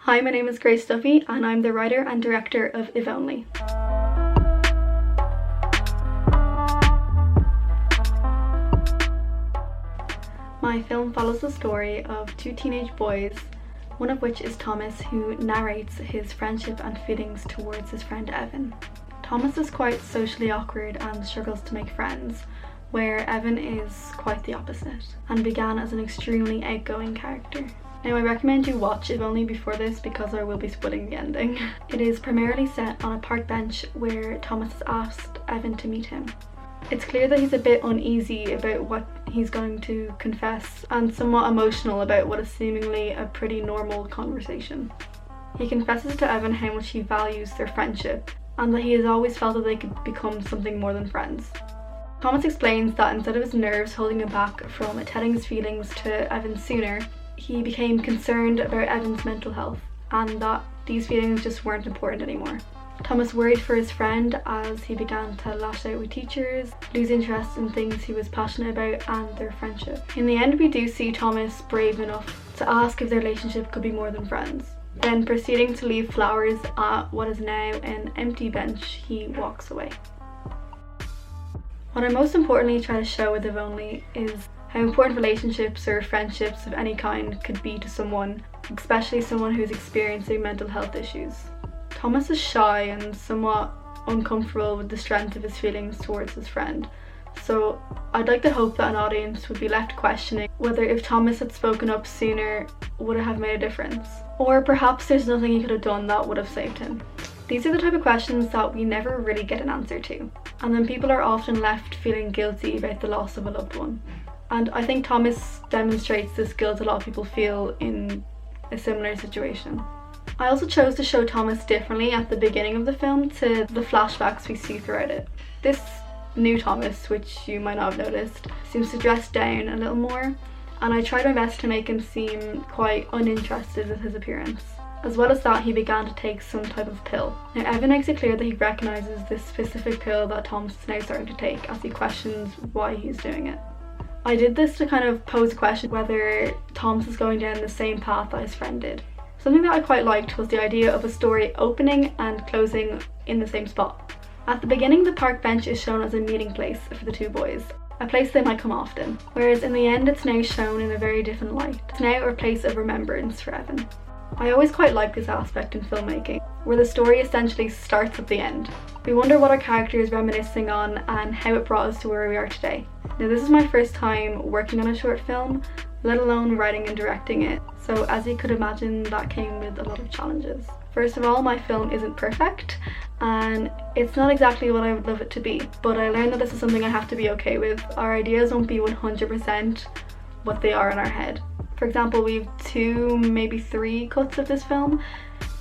Hi, my name is Grace Duffy and I'm the writer and director of If Only. My film follows the story of two teenage boys, one of which is Thomas, who narrates his friendship and feelings towards his friend Evan. Thomas is quite socially awkward and struggles to make friends, where Evan is quite the opposite and began as an extremely outgoing character. Now, I recommend you watch If Only before this because I will be spoiling the ending. It is primarily set on a park bench where Thomas has asked Evan to meet him. It's clear that he's a bit uneasy about what he's going to confess and somewhat emotional about what is seemingly a pretty normal conversation. He confesses to Evan how much he values their friendship and that he has always felt that they could become something more than friends. Thomas explains that instead of his nerves holding him back from telling his feelings to Evan sooner, he became concerned about Evan's mental health and that these feelings just weren't important anymore. Thomas worried for his friend as he began to lash out with teachers, lose interest in things he was passionate about and their friendship. In the end, we do see Thomas brave enough to ask if their relationship could be more than friends. Then, proceeding to leave flowers at what is now an empty bench, he walks away. What I most importantly try to show with If Only is how important relationships or friendships of any kind could be to someone, especially someone who's experiencing mental health issues. Thomas is shy and somewhat uncomfortable with the strength of his feelings towards his friend, so I'd like to hope that an audience would be left questioning whether if Thomas had spoken up sooner, would it have made a difference? Or perhaps there's nothing he could have done that would have saved him. These are the type of questions that we never really get an answer to, and then people are often left feeling guilty about the loss of a loved one. And I think Thomas demonstrates this guilt a lot of people feel in a similar situation. I also chose to show Thomas differently at the beginning of the film to the flashbacks we see throughout it. This new Thomas, which you might not have noticed, seems to dress down a little more, and I tried my best to make him seem quite uninterested with his appearance. As well as that, he began to take some type of pill. Now, Evan makes it clear that he recognises this specific pill that Thomas is now starting to take as he questions why he's doing it. I did this to kind of pose a question whether Thomas is going down the same path that his friend did. Something that I quite liked was the idea of a story opening and closing in the same spot. At the beginning, the park bench is shown as a meeting place for the two boys, a place they might come often, whereas in the end it's now shown in a very different light. It's now a place of remembrance for Evan. I always quite like this aspect in filmmaking, where the story essentially starts at the end. We wonder what our character is reminiscing on and how it brought us to where we are today. Now, this is my first time working on a short film, let alone writing and directing it, so as you could imagine, that came with a lot of challenges. First of all, my film isn't perfect and it's not exactly what I would love it to be, but I learned that this is something I have to be okay with. Our ideas won't be 100% what they are in our head. For example, we have 2, maybe 3 cuts of this film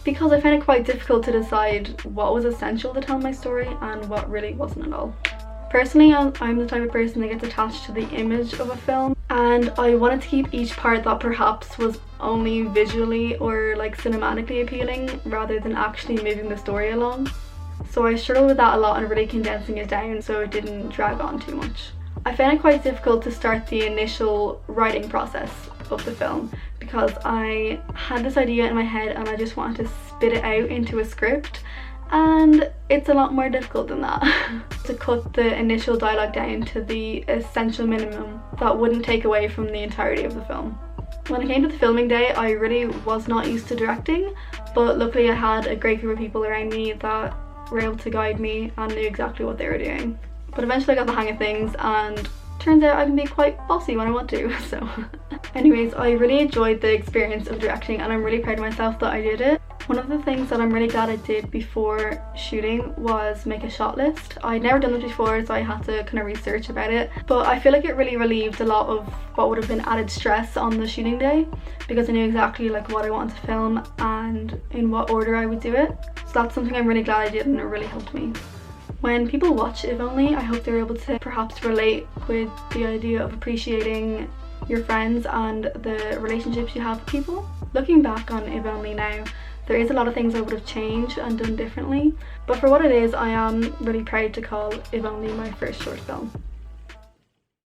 because I found it quite difficult to decide what was essential to tell my story and what really wasn't at all. Personally, I'm the type of person that gets attached to the image of a film, and I wanted to keep each part that perhaps was only visually or like cinematically appealing rather than actually moving the story along. So I struggled with that a lot and really condensing it down so it didn't drag on too much. I found it quite difficult to start the initial writing process of the film because I had this idea in my head and I just wanted to spit it out into a script, and it's a lot more difficult than that. To cut the initial dialogue down to the essential minimum that wouldn't take away from the entirety of the film. When it came to the filming day, I really was not used to directing, but luckily I had a great group of people around me that were able to guide me and knew exactly what they were doing. But eventually I got the hang of things and turns out I can be quite bossy when I want to, so. Anyways, I really enjoyed the experience of directing and I'm really proud of myself that I did it. One of the things that I'm really glad I did before shooting was make a shot list. I'd never done this before, so I had to kind of research about it, but I feel like it really relieved a lot of what would have been added stress on the shooting day because I knew exactly like what I wanted to film and in what order I would do it. So that's something I'm really glad I did and it really helped me. When people watch If Only, I hope they're able to perhaps relate with the idea of appreciating your friends and the relationships you have with people. Looking back on If Only now, there is a lot of things I would have changed and done differently, but for what it is, I am really proud to call If Only my first short film.